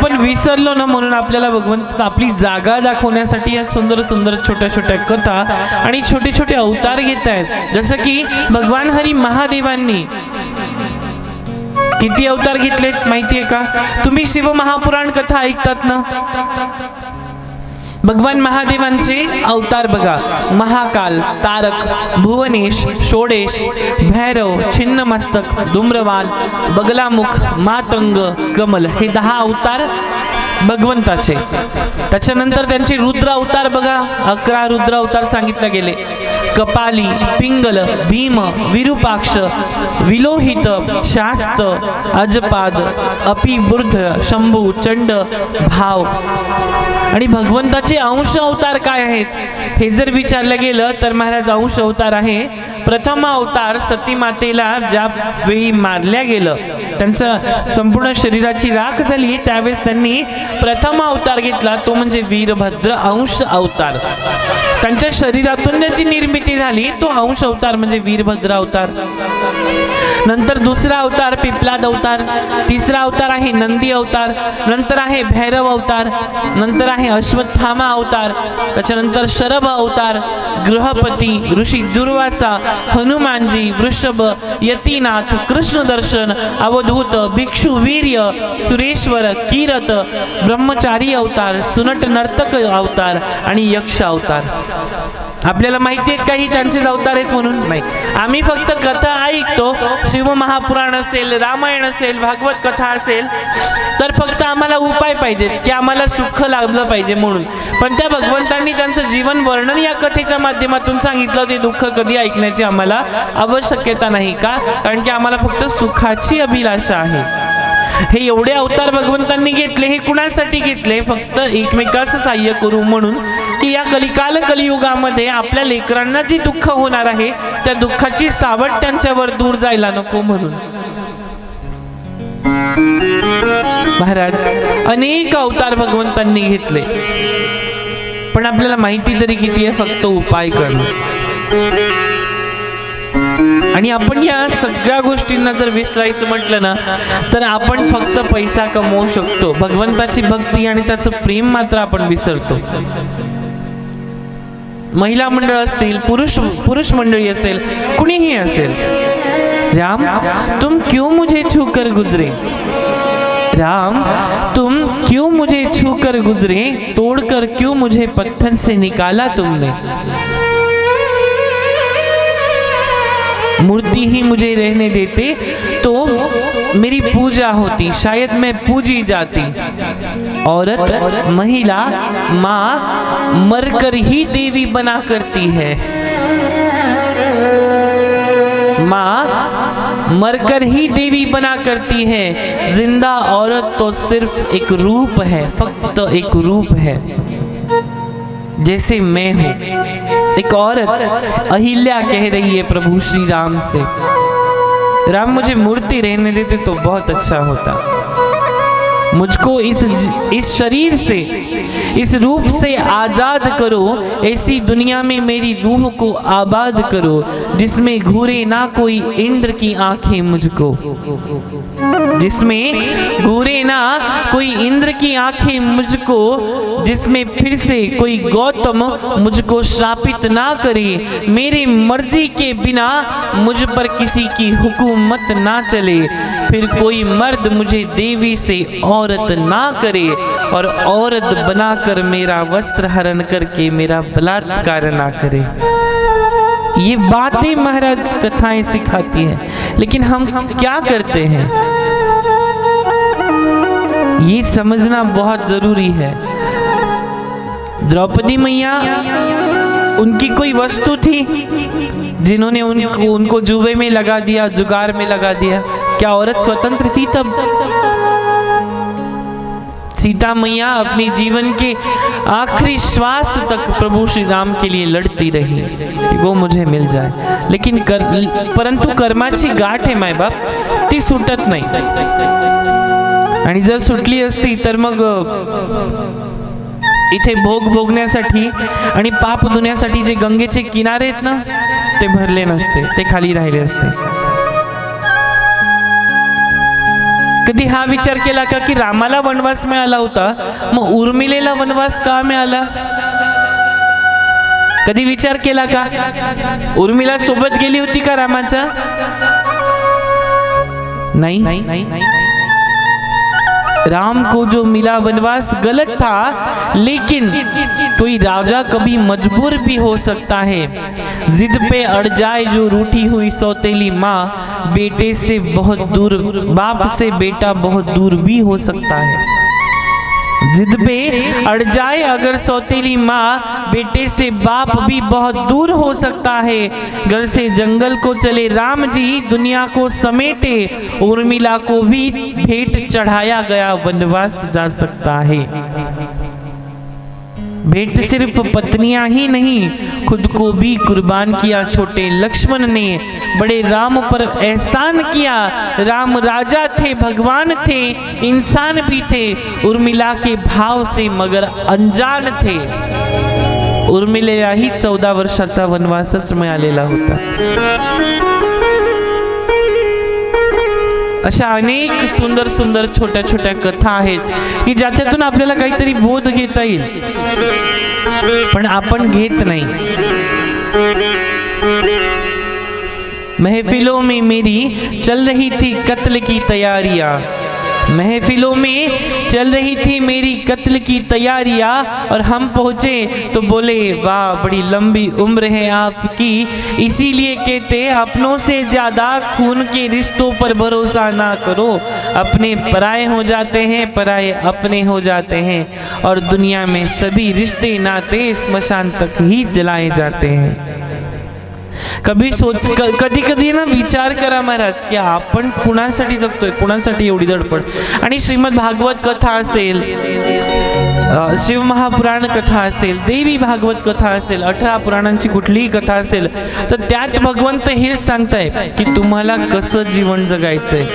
आपण विसरलो ना, म्हणून आपल्याला भगवंत आपली जागा दाखवण्यासाठी या सुंदर सुंदर छोट्या छोट्या कथा आणि छोटे छोटे अवतार घेत आहेत. जसं की भगवान हरी महादेवांनी किती अवतार घेतलेत माहितीये का? तुम्ही शिव महापुराण कथा ऐकतात ना, भगवान महादेवांचे अवतार बघा. महाकाल, तारक, भुवनेश, षोडेश, भैरव, छिन्नमस्तक, धूम्रवाल, बगलामुख, मातंग, कमल, हे 10 अवतार भगवंताचे. त्याच्यानंतर त्यांचे रुद्र अवतार बघा, 11 रुद्र अवतार सांगितले गेले. कपाली, पिंगल, भीम, विरूपाक्ष, विलोहित, शास्त, अजपाद, अपिबुर्ध, शंभू, चंड, भाव. आणि भगवंताचे अंश अवतार काय आहेत हे जर विचारलं गेलं तर महाराज अंश अवतार आहे. प्रथम अवतार सती मातेला ज्या वेळी मारल्या गेलं, त्यांचं संपूर्ण शरीराची राख झाली, त्यावेळेस त्यांनी प्रथम अवतार घेतला, तो म्हणजे वीरभद्र अंश अवतार. त्यांच्या शरीरातून ज्याची निर्मिती झाली तो अंश अवतार म्हणजे वीरभद्र अवतार. नंतर दुसरा अवतार पिपलाद अवतार, तिसरा अवतार आहे नंदी अवतार, नंतर आहे भैरव अवतार, नंतर आहे अश्वत्थामा अवतार, त्याच्यानंतर शरभ अवतार, गृहपती, ऋषी दुर्वासा, हनुमानजी, वृषभ, यतीनाथ, कृष्णदर्शन, अवधूत, भिक्षु वीर्य, सुरेश्वर, कीरत, ब्रह्मचारी अवतार, सुनट नर्तक अवतार आणि यक्ष अवतार. आपल्याला माहिती आहेत काही त्यांचेच अवतार आहेत म्हणून? नाही, आम्ही फक्त कथा ऐकतो. शिव महापुराण असेल, रामायण असेल, भागवत कथा असेल तर फक्त आम्हाला उपाय पाहिजेत की आम्हाला सुख लाभलं पाहिजे म्हणून. पण त्या भगवंतांनी त्यांचं जीवन वर्णन या कथेच्या माध्यमातून सांगितलं, ते दुःख कधी ऐकण्याची आम्हाला आवश्यकता नाही का? कारण की आम्हाला फक्त सुखाची अभिलाषा आहे. हे एवढे अवतार भगवंतांनी घेतले, हे कुणासाठी घेतले? फक्त एकमेकांचं सहाय्य करू म्हणून, की या कलियुगामध्ये आपल्या लेकरांना जी दुःख होणार आहे त्या दुःखाची सावट त्यांच्यावर दूर जायला नको म्हणून. महाराज अनेक अवतार भगवंतांनी घेतले, पण आपल्याला माहिती तरी किती आहे? फक्त उपाय करणं. आणि आपण या सगळ्या गोष्टींना जर विसरायचं म्हटलं ना तर आपण फक्त पैसा कमवू शकतो, भगवंताची भक्ती आणि त्याचं प्रेम मात्र आपण विसरतो. महिला मंडळ असतील, पुरुष मंडळी असेल, कुणीही असेल, राम तुम क्यों मुझे छूकर गुजरे, राम तुम क्यों मुझे छूकर गुजरे, तोड़कर क्यों मुझे पत्थर से निकाला तुमने, मूर्ति ही मुझे रहने देते तो मेरी पूजा होती, शायद मैं पूजी जाती. औरत, महिला, माँ मरकर ही देवी बना करती है, माँ मरकर ही देवी बना करती है. जिंदा औरत तो सिर्फ एक रूप है, फक्त एक रूप है, जैसे मैं हूँ. एक औरत अहिल्या कह रही है प्रभु श्री राम से, राम मुझे मूर्ति रहने देते तो बहुत अच्छा होता, मुझको इस शरीर से, इस रूप से आजाद करो, ऐसी दुनिया में मेरी रूह को आबाद करो, जिसमें घूरे ना कोई इंद्र की आंखें मुझको, जिसमें घूरे ना कोई इंद्र की आंखें मुझको, जिसमें फिर से कोई गौतम मुझको श्रापित ना करे, मेरी मर्जी के बिना मुझ पर किसी की हुकूमत ना चले, फिर कोई मर्द मुझे देवी से औरत ना करे, और औरत बनाकर मेरा वस्त्र हरण करके मेरा बलात्कार ना करे. ये बातें महाराज कथाएं सिखाती हैं, लेकिन हम क्या करते हैं ये समझना बहुत जरूरी है. द्रौपदी मैया, उनकी कोई वस्तु थी जिन्होंने उनको जुए में लगा दिया, जुगार में लगा दिया? क्या औरत स्वतंत्र थी तब? सीता मैया अपने जीवन के आखिरी श्वास तक प्रभु श्री राम के लिए लड़ती रही कि वो मुझे मिल जाए, लेकिन परंतु कर्माची गाठ आहे माय बाप, ती सुटत नाही. आणि जर सुटली असती तर मग इथे भोग भोगण्यासाठी आणि पाप धुण्यासाठी जे गंगेचे किनारे आहेत ना ते भरले नसते, ते खाली राहिले असते. कधी हा विचार केला का की रामाला वनवास मिळाला होता, मग उर्मिलेला वनवास का मिळाला? कधी विचार केला का? उर्मिला सोबत गेली होती का रामाच्या? नहीं। राम को जो मिला वनवास गलत था, लेकिन कोई राजा कभी मजबूर भी हो सकता है। जिद पे अड़ जाए जो रूठी हुई सौतेली माँ, बेटे से बहुत दूर, बाप से बेटा बहुत दूर भी हो सकता है। जिद पे अड़ जाए अगर सौतेली माँ, बेटे से बाप भी बहुत दूर हो सकता है। घर से जंगल को चले राम जी, दुनिया को समेटे, उर्मिला को भी भेंट चढ़ाया गया वनवास जा सकता है। भेंट सिर्फ पत्नियां ही नहीं, खुद को भी कुर्बान किया छोटे लक्ष्मण ने। बड़े राम पर एहसान किया। राम राजा थे, भगवान थे, इंसान भी थे, उर्मिला के भाव से मगर अनजान थे। उर्मिलेलाही 14 वर्षाचा वनवासच मिळालेला होता। अशा अनेक सुंदर सुंदर छोट्या छोट्या कथा आहेत की ज्याच्यातून आपल्याला काहीतरी बोध घेता येईल, पण आपण घेत नाही। महफिलों में मेरी चल रही थी कत्ल की तैयारियां, महफिलों में चल रही थी मेरी कत्ल की तैयारियां, और हम पहुंचे तो बोले वाह बड़ी लंबी उम्र है आपकी, इसीलिए कहते अपनों से ज्यादा खून के रिश्तों पर भरोसा ना करो। अपने पराये हो जाते हैं, पराये अपने हो जाते हैं, और दुनिया में सभी रिश्ते नाते स्मशान तक ही जलाए जाते हैं। कधी कधी ना विचार करा महाराज की आपण कुणासाठी जगतोय, कुणासाठी एवढी धडपड। आणि श्रीमद भागवत कथा असेल, शिवमहापुराण कथा असेल, देवी भागवत कथा असेल, 18 पुराणांची कुठलीही कथा असेल, तर त्यात भगवंत हेच सांगताय की तुम्हाला कसं जीवन जगायचंय।